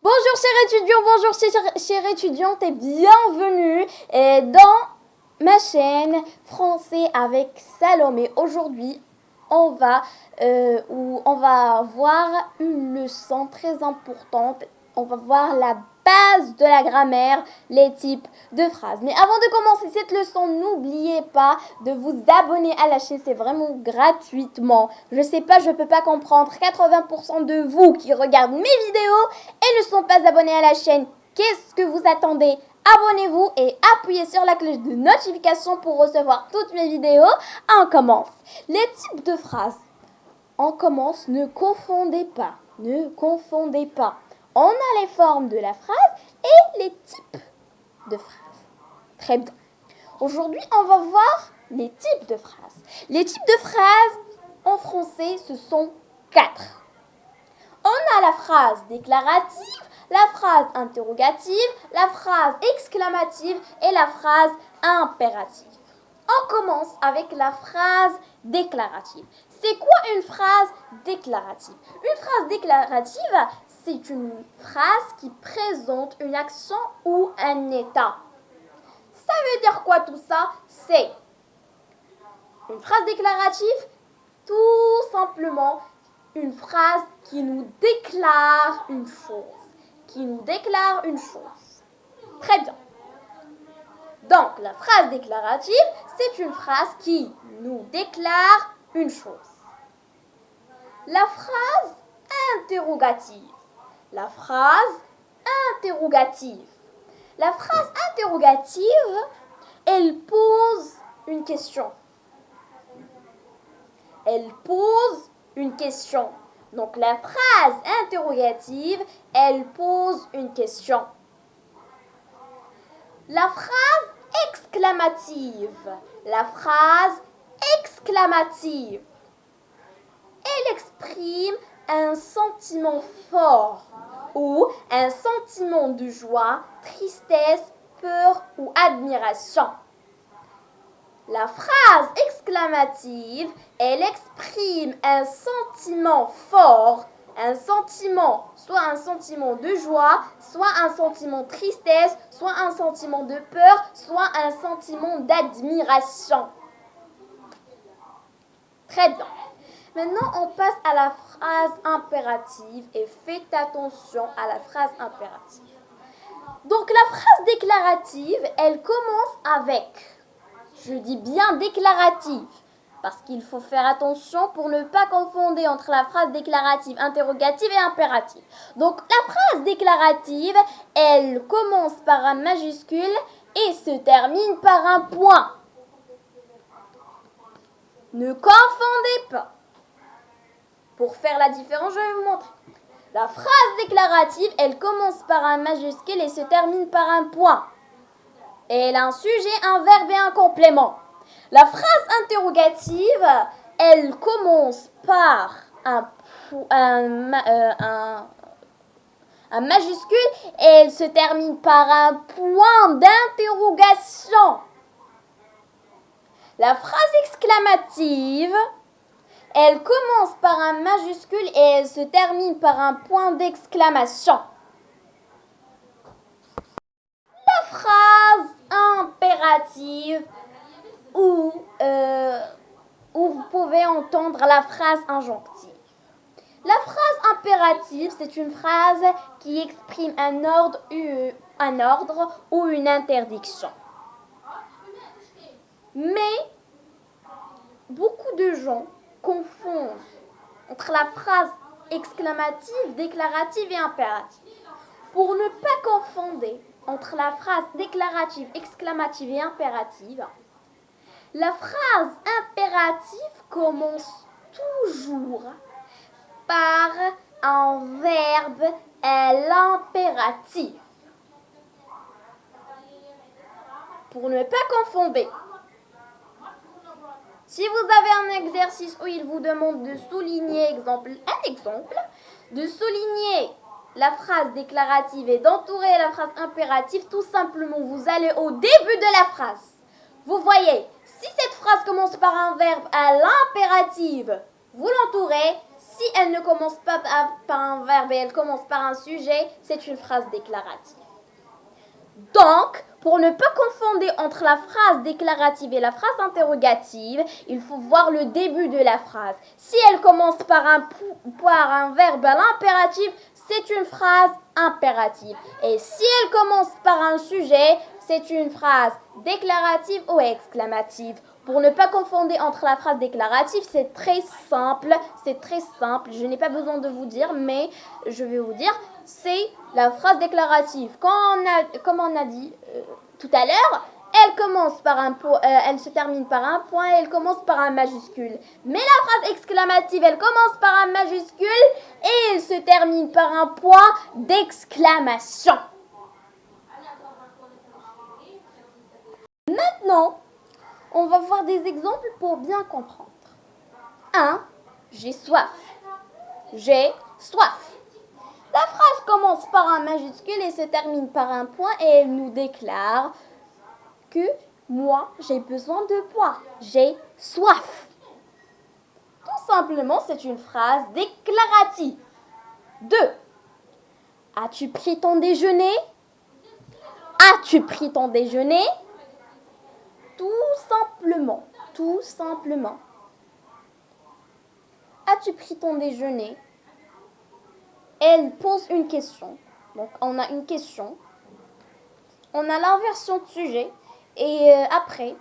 Bonjour chers étudiants, bonjour chères étudiantes et bienvenue dans ma chaîne Français avec Salomé. Aujourd'hui, on va voir une leçon très importante. On va voir la base de la grammaire, les types de phrases. Mais avant de commencer cette leçon, n'oubliez pas de vous abonner à la chaîne, c'est vraiment gratuitement. Je sais pas, je peux pas comprendre. 80% de vous qui regardent mes vidéos et ne sont pas abonnés à la chaîne, qu'est-ce que vous attendez? Abonnez-vous et appuyez sur la cloche de notification pour recevoir toutes mes vidéos. On commence. Les types de phrases. On commence, ne confondez pas. Ne confondez pas. On a les formes de la phrase et les types de phrases. Très bien. Aujourd'hui, on va voir les types de phrases. Les types de phrases en français, ce sont 4. On a la phrase déclarative, la phrase interrogative, la phrase exclamative et la phrase impérative. On commence avec la phrase déclarative. C'est quoi une phrase déclarative? Une phrase déclarative, c'est une phrase qui présente une action ou un état. Ça veut dire quoi tout ça? C'est une phrase déclarative, tout simplement une phrase qui nous déclare une chose. Qui nous déclare une chose. Très bien. Donc, la phrase déclarative, c'est une phrase qui nous déclare une chose. La phrase interrogative. La phrase interrogative. La phrase interrogative, elle pose une question. Elle pose une question. Donc, la phrase interrogative, elle pose une question. La phrase exclamative. La phrase exclamative. Elle exprime un sentiment fort ou un sentiment de joie, tristesse, peur ou admiration. La phrase exclamative, elle exprime un sentiment fort, un sentiment, soit un sentiment de joie, soit un sentiment de tristesse, soit un sentiment de peur, soit un sentiment d'admiration. Très bien. Maintenant, on passe à la phrase impérative et faites attention à la phrase impérative. Donc, la phrase déclarative, elle commence avec, je dis bien déclarative, parce qu'il faut faire attention pour ne pas confondre entre la phrase déclarative, interrogative et impérative. Donc, la phrase déclarative, elle commence par un majuscule et se termine par un point. Ne confondez pas. Pour faire la différence, je vais vous montrer. La phrase déclarative, elle commence par un majuscule et se termine par un point. Et elle a un sujet, un verbe et un complément. La phrase interrogative, elle commence par un majuscule et elle se termine par un point d'interrogation. La phrase exclamative, elle commence par un majuscule et elle se termine par un point d'exclamation. La phrase impérative où vous pouvez entendre la phrase injonctive. La phrase impérative, c'est une phrase qui exprime un ordre ou une interdiction. Mais beaucoup de gens confondent entre la phrase exclamative, déclarative et impérative. Pour ne pas confondre entre la phrase déclarative, exclamative et impérative, la phrase impérative commence toujours par un verbe à l'impératif. Pour ne pas confondre. Si vous avez un exercice où il vous demande de souligner de souligner la phrase déclarative et d'entourer la phrase impérative, tout simplement, vous allez au début de la phrase. Vous voyez, si cette phrase commence par un verbe à l'impérative, vous l'entourez. Si elle ne commence pas par un verbe et elle commence par un sujet, c'est une phrase déclarative. Donc, pour ne pas confondre entre la phrase déclarative et la phrase interrogative, il faut voir le début de la phrase. Si elle commence par un verbe à l'impératif, c'est une phrase impérative. Et si elle commence par un sujet, c'est une phrase déclarative ou exclamative. Pour ne pas confondre entre la phrase déclarative, c'est très simple. Je n'ai pas besoin de vous dire, mais je vais vous dire, c'est la phrase déclarative. Comme on a dit tout à l'heure, elle se termine par un point et elle commence par un majuscule. Mais la phrase exclamative, elle commence par un majuscule et elle se termine par un point d'exclamation. Maintenant, on va voir des exemples pour bien comprendre. 1. J'ai soif. J'ai soif. La phrase commence par un majuscule et se termine par un point et elle nous déclare que moi, j'ai besoin de boire. J'ai soif. Tout simplement, c'est une phrase déclarative. 2. As-tu pris ton déjeuner? As-tu pris ton déjeuner? Tout simplement. As-tu pris ton déjeuner? Elle pose une question. Donc, on a une question. On a l'inversion de sujet. Et après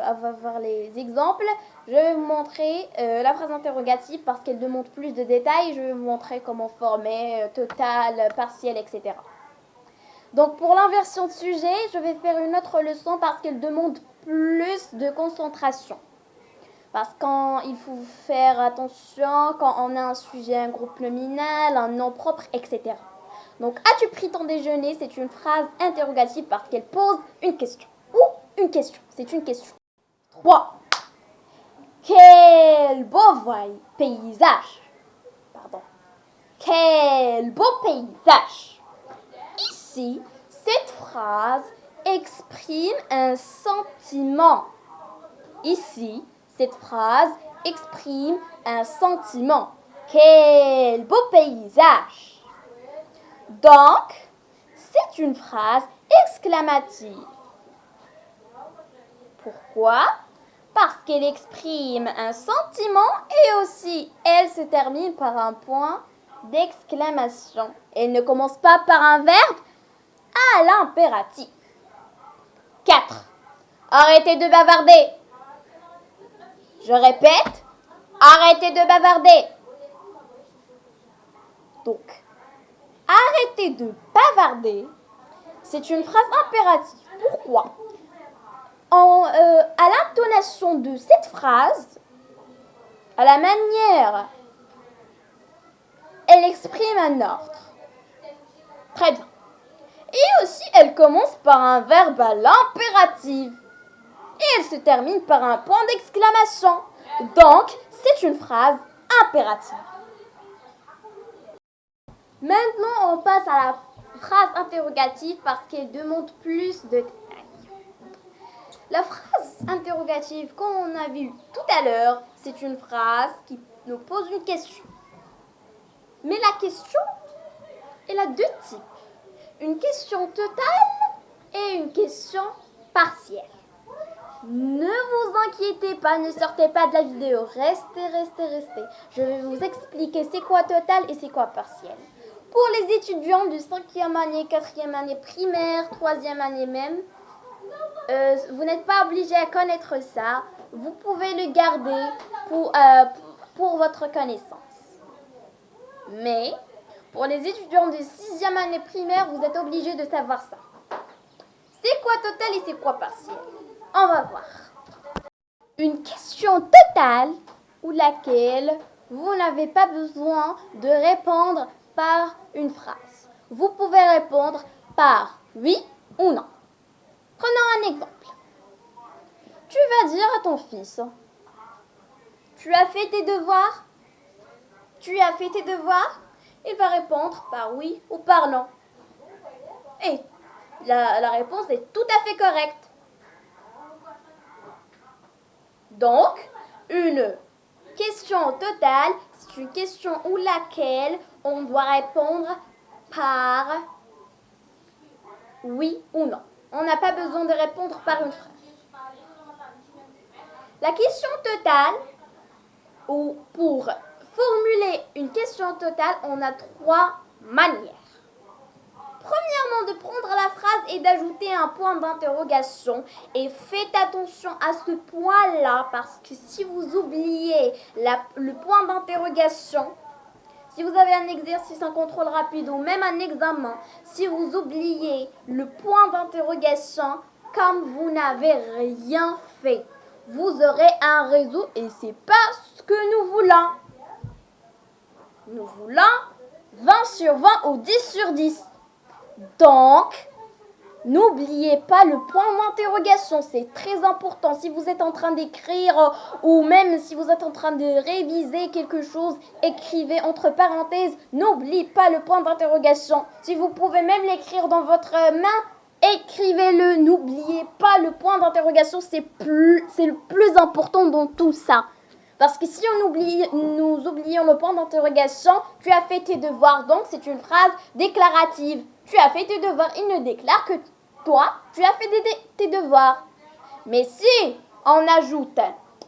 avoir les exemples, je vais vous montrer la phrase interrogative parce qu'elle demande plus de détails. Je vais vous montrer comment former total, partiel, etc. Donc, pour l'inversion de sujet, je vais faire une autre leçon parce qu'elle demande plus de concentration. Parce qu'il faut faire attention quand on a un sujet, un groupe nominal, un nom propre, etc. Donc, as-tu pris ton déjeuner? C'est une phrase interrogative parce qu'elle pose une question. Ou une question. C'est une question. 3. Quel beau paysage. Quel beau paysage. Ici, cette phrase exprime un sentiment. Ici, cette phrase exprime un sentiment. Quel beau paysage. Donc, c'est une phrase exclamative. Pourquoi? Parce qu'elle exprime un sentiment et aussi elle se termine par un point d'exclamation. Elle ne commence pas par un verbe à l'impératif. 4. Arrêtez de bavarder. Je répète, arrêtez de bavarder. Donc, arrêtez de bavarder, c'est une phrase impérative. Pourquoi? À l'intonation de cette phrase, à la manière, elle exprime un ordre. Très bien. Et aussi, elle commence par un verbe à l'impératif. Et elle se termine par un point d'exclamation. Donc, c'est une phrase impérative. Maintenant, on passe à la phrase interrogative parce qu'elle demande plus de détails. La phrase interrogative, comme on a vu tout à l'heure, c'est une phrase qui nous pose une question. Mais la question, elle a deux types. Une question totale et une question partielle. Ne vous inquiétez pas, ne sortez pas de la vidéo. Restez. Je vais vous expliquer c'est quoi total et c'est quoi partiel. Pour les étudiants de 5e année, 4e année primaire, 3e année même, vous n'êtes pas obligé à connaître ça. Vous pouvez le garder pour votre connaissance. Mais pour les étudiants de 6e année primaire, vous êtes obligé de savoir ça. C'est quoi total et c'est quoi partiel? On va voir. Une question totale ou laquelle vous n'avez pas besoin de répondre par une phrase. Vous pouvez répondre par oui ou non. Prenons un exemple. Tu vas dire à ton fils, tu as fait tes devoirs? Tu as fait tes devoirs? Il va répondre par oui ou par non. Et la réponse est tout à fait correcte. Donc, une question totale, c'est une question où laquelle on doit répondre par oui ou non. On n'a pas besoin de répondre par une phrase. La question totale, ou pour formuler une question totale, on a 3 manières. Premièrement, de prendre la phrase et d'ajouter un point d'interrogation. Et faites attention à ce point-là, parce que si vous oubliez le point d'interrogation, si vous avez un exercice, un contrôle rapide ou même un examen, si vous oubliez le point d'interrogation, comme vous n'avez rien fait, vous aurez un réseau et c'est pas ce que nous voulons. Nous voulons 20 sur 20 ou 10 sur 10. Donc, n'oubliez pas le point d'interrogation, c'est très important. Si vous êtes en train d'écrire ou même si vous êtes en train de réviser quelque chose, écrivez entre parenthèses, n'oubliez pas le point d'interrogation. Si vous pouvez même l'écrire dans votre main, écrivez-le. N'oubliez pas le point d'interrogation, c'est le plus important dans tout ça. Parce que si nous oublions le point d'interrogation, tu as fait tes devoirs, donc c'est une phrase déclarative. Tu as fait tes devoirs, il ne déclare que toi, tu as fait tes devoirs. Mais si on ajoute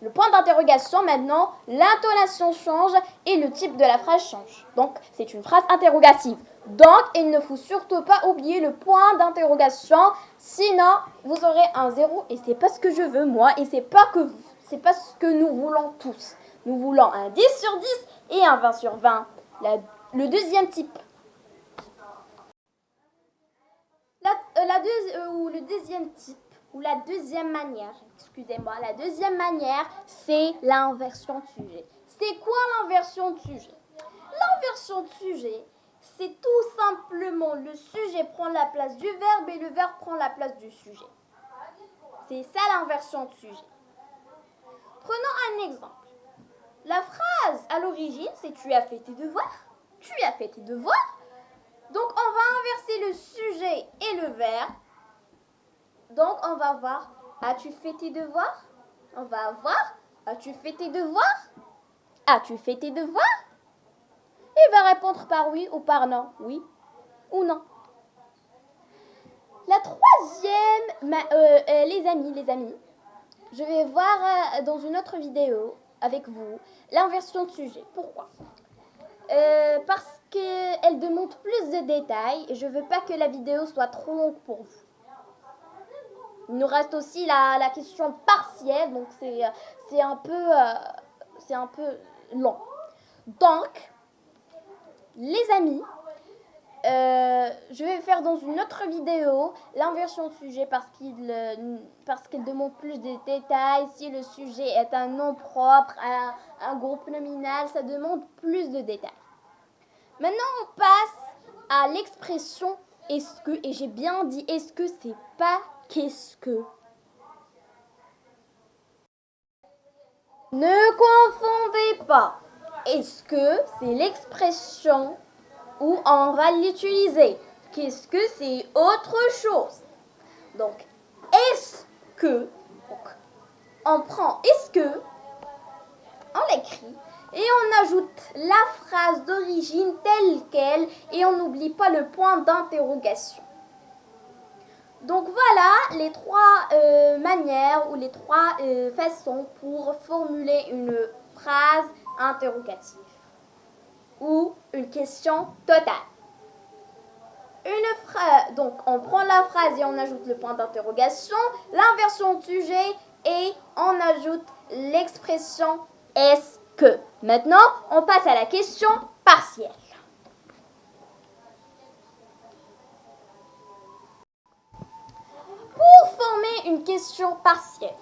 le point d'interrogation, maintenant, l'intonation change et le type de la phrase change. Donc, c'est une phrase interrogative. Donc, il ne faut surtout pas oublier le point d'interrogation, sinon, vous aurez un 0 et c'est pas ce que je veux moi et c'est pas ce que nous voulons tous. Nous voulons un 10 sur 10 et un 20 sur 20. Le deuxième type. Le deuxième type, ou la deuxième manière, la deuxième manière, c'est l'inversion de sujet. C'est quoi l'inversion de sujet? L'inversion de sujet, c'est tout simplement le sujet prend la place du verbe et le verbe prend la place du sujet. C'est ça l'inversion de sujet. Prenons un exemple. La phrase à l'origine, c'est tu as fait tes devoirs. Tu as fait tes devoirs. Donc, on va inverser le sujet et le verbe. Donc, on va voir, as-tu fait tes devoirs? On va avoir, as-tu fait tes devoirs? As-tu fait tes devoirs? Il va répondre par oui ou par non. Oui ou non. La troisième, les amis, je vais voir dans une autre vidéo avec vous l'inversion de sujet. Pourquoi? Parce qu'elle demande plus de détails et je ne veux pas que la vidéo soit trop longue pour vous. Il nous reste aussi la question partielle, donc c'est un peu long. Donc, les amis, je vais faire dans une autre vidéo l'inversion de sujet parce qu'elle demande plus de détails. Si le sujet est un nom propre, un groupe nominal, ça demande plus de détails. Maintenant, on passe à l'expression est-ce que, et j'ai bien dit est-ce que, c'est pas qu'est-ce que. Ne confondez pas. Est-ce que, c'est l'expression où on va l'utiliser. Qu'est-ce que, c'est autre chose. Donc, est-ce que, donc, on prend est-ce que, on l'écrit, et on ajoute la phrase d'origine telle qu'elle et on n'oublie pas le point d'interrogation. Donc voilà les 3 manières ou les 3 façons pour formuler une phrase interrogative ou une question totale. Donc on prend la phrase et on ajoute le point d'interrogation, l'inversion de sujet et on ajoute l'expression est-ce que. Maintenant, on passe à la question partielle. Pour former une question partielle.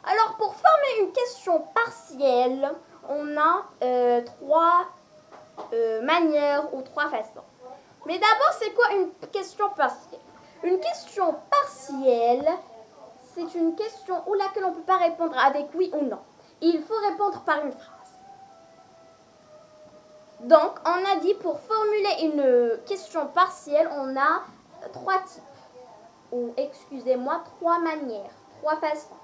Alors, pour former une question partielle, on a 3 manières ou 3 façons. Mais d'abord, c'est quoi une question partielle? Une question partielle, c'est une question où laquelle on ne peut pas répondre avec oui ou non. Il faut répondre par une phrase. Donc, on a dit pour formuler une question partielle, on a 3 types. Ou, excusez-moi, 3 manières, 3 façons.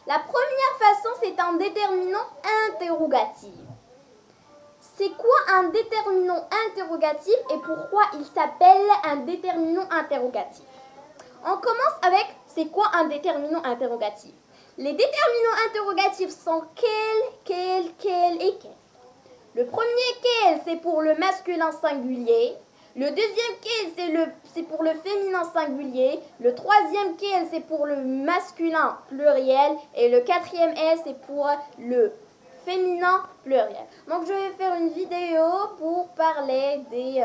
La première façon, c'est un déterminant interrogatif. C'est quoi un déterminant interrogatif et pourquoi il s'appelle un déterminant interrogatif? On commence avec c'est quoi un déterminant interrogatif? Les déterminants interrogatifs sont quel et quel. Le premier quel, c'est pour le masculin singulier. Le deuxième quel, c'est pour le féminin singulier. Le troisième quel, c'est pour le masculin pluriel. Et le quatrième L, c'est pour le féminin pluriel. Donc, je vais faire une vidéo pour parler des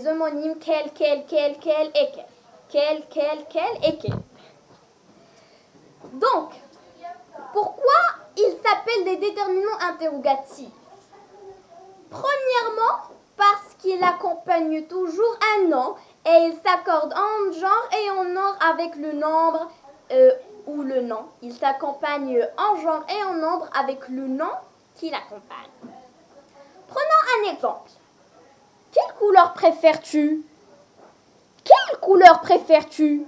homonymes quel et quel. Quel et quel. Donc, pourquoi ils s'appellent des déterminants interrogatifs? Premièrement, parce qu'ils accompagnent toujours un nom et ils s'accordent en genre et en ordre avec le nombre ou le nom. Ils s'accompagnent en genre et en nombre avec le nom qui l'accompagne. Prenons un exemple. Quelle couleur préfères-tu? Quelle couleur préfères-tu?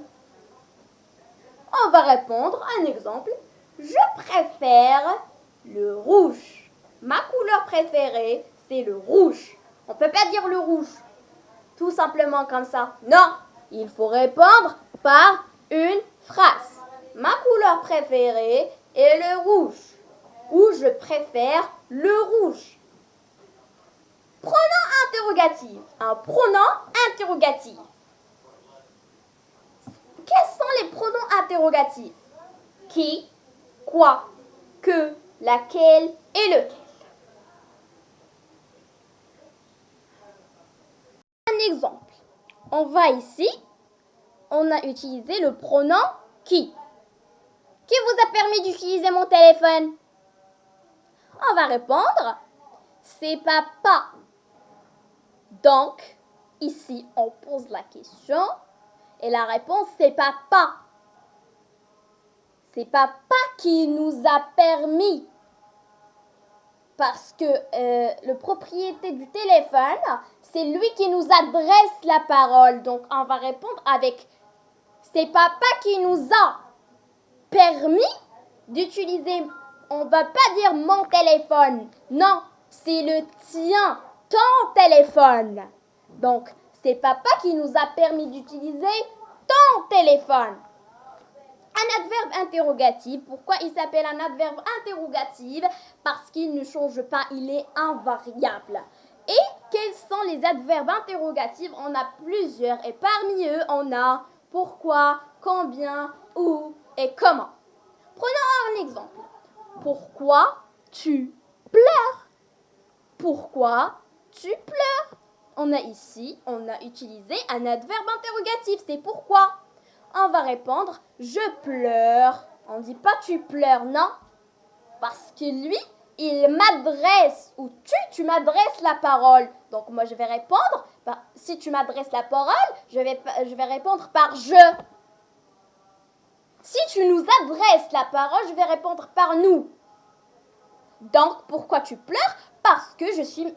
On va répondre un exemple. Je préfère le rouge. Ma couleur préférée, c'est le rouge. On ne peut pas dire le rouge, tout simplement comme ça. Non, il faut répondre par une phrase. Ma couleur préférée est le rouge. Ou je préfère le rouge. Pronom interrogatif. Un pronom interrogatif. Quels sont les pronoms interrogatifs? Qui, quoi, que, laquelle et lequel. Un exemple. On va ici, on a utilisé le pronom qui. Qui vous a permis d'utiliser mon téléphone? On va répondre, c'est papa. Donc, ici, on pose la question et la réponse, c'est papa. C'est papa qui nous a permis. Parce que le propriétaire du téléphone, c'est lui qui nous adresse la parole. Donc, on va répondre avec c'est papa qui nous a permis d'utiliser, on ne va pas dire mon téléphone. Non, c'est le tien, ton téléphone. Donc, c'est papa qui nous a permis d'utiliser ton téléphone. Un adverbe interrogatif, pourquoi il s'appelle un adverbe interrogatif? Parce qu'il ne change pas, il est invariable. Et quels sont les adverbes interrogatifs? On a plusieurs et parmi eux, on a pourquoi, combien, où et comment. Prenons un exemple. Pourquoi tu pleures? Pourquoi tu pleures? On a utilisé un adverbe interrogatif, c'est pourquoi. On va répondre, je pleure. On ne dit pas tu pleures, non. Parce que lui, il m'adresse, ou tu m'adresses la parole. Donc moi, je vais répondre, si tu m'adresses la parole, je vais répondre par je. Si tu nous adresses la parole, je vais répondre par nous. Donc, pourquoi tu pleures? Parce que j'ai eu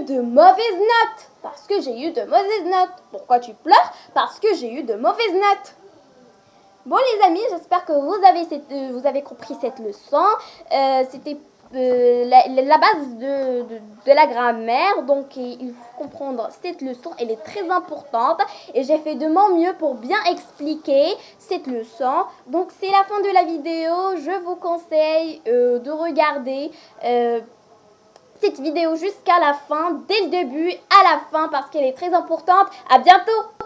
de mauvaises notes. Parce que j'ai eu de mauvaises notes. Pourquoi tu pleures? Parce que j'ai eu de mauvaises notes. Bon les amis, j'espère que vous avez compris cette leçon. C'était la base de la grammaire. Donc il faut comprendre cette leçon. Elle est très importante. Et j'ai fait de mon mieux pour bien expliquer cette leçon. Donc c'est la fin de la vidéo. Je vous conseille de regarder cette vidéo jusqu'à la fin, dès le début à la fin, parce qu'elle est très importante. À bientôt!